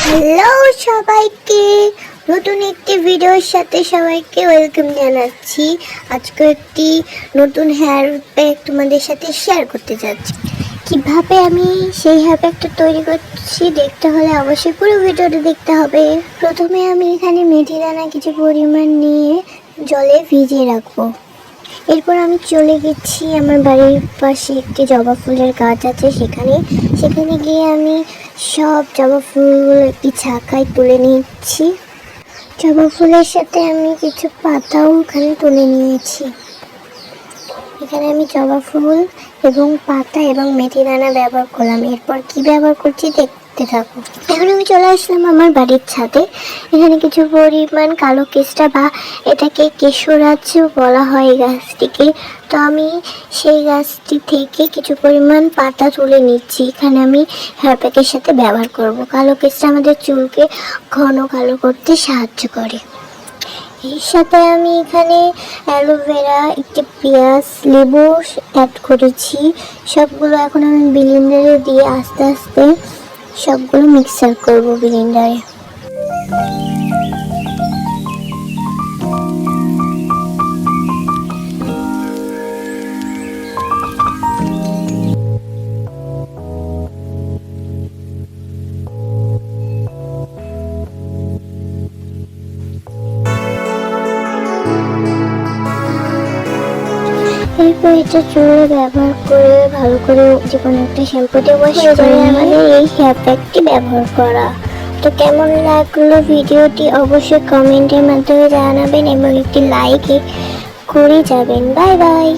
Hello সবাইকে, নতুন একটি ভিডিওর সাথে সবাইকে ওয়েলকাম জানাচ্ছি। আজকে একটি নতুন হেয়ার প্যাক তোমাদের সাথে শেয়ার করতে যাচ্ছি। কিভাবে আমি সেই হেয়ার প্যাকটা তৈরি করছি দেখতে হলে অবশ্যই পুরো ভিডিওটা দেখতে হবে। প্রথমে আমি এখানে মেথি দানা কিছু পরিমাণ নিয়ে জলে ভিজিয়ে রাখবো। এরপর আমি চলে গেছি আমার বাড়ির পাশে একটি জবা ফুলের গাছ আছে, সেখানে গিয়ে আমি সব জবা ফুলগুলো একটি ছাকায় তুলে নিচ্ছি। জবা ফুলের সাথে আমি কিছু পাতাও ওখানে তুলে নিয়েছি। এখানে আমি জবা ফুল এবং পাতা এবং মেথি দানা ব্যবহার করলাম। এরপর কি ব্যবহার করছি দেখতে থাকো। এখন আমি চলে আসলাম আমার বাড়ির ছাদে। এখানে কিছু পরিমাণ কালো কেসটা বা এটাকে কেশরাজও বলা হয় এই গাছটিকে। তো আমি সেই গাছটি থেকে কিছু পরিমাণ পাতা তুলে নিচ্ছি। এখানে আমি হেয়ার প্যাকের সাথে ব্যবহার করব। কালো কেসটা আমাদের চুলকে ঘন কালো করতে সাহায্য করে। এর সাথে আমি এখানে অ্যালোভেরা, একটি পেঁয়াজ, লেবু অ্যাড করেছি। সবগুলো এখন আমি ব্লেন্ডারে দিয়ে আস্তে আস্তে সবগুলো মিক্সার করব ব্লেন্ডারে। এরপর এটা চুলে ব্যবহার করে ভালো করে যে কোনো একটা শ্যাম্পু দিয়ে ওয়াশ করে আমাদের এই হেয়ার প্যাকটি ব্যবহার করা। তো কেমন লাগলো ভিডিওটি অবশ্যই কমেন্টের মাধ্যমে জানাবেন এবং একটি লাইক করে যাবেন। Bye bye.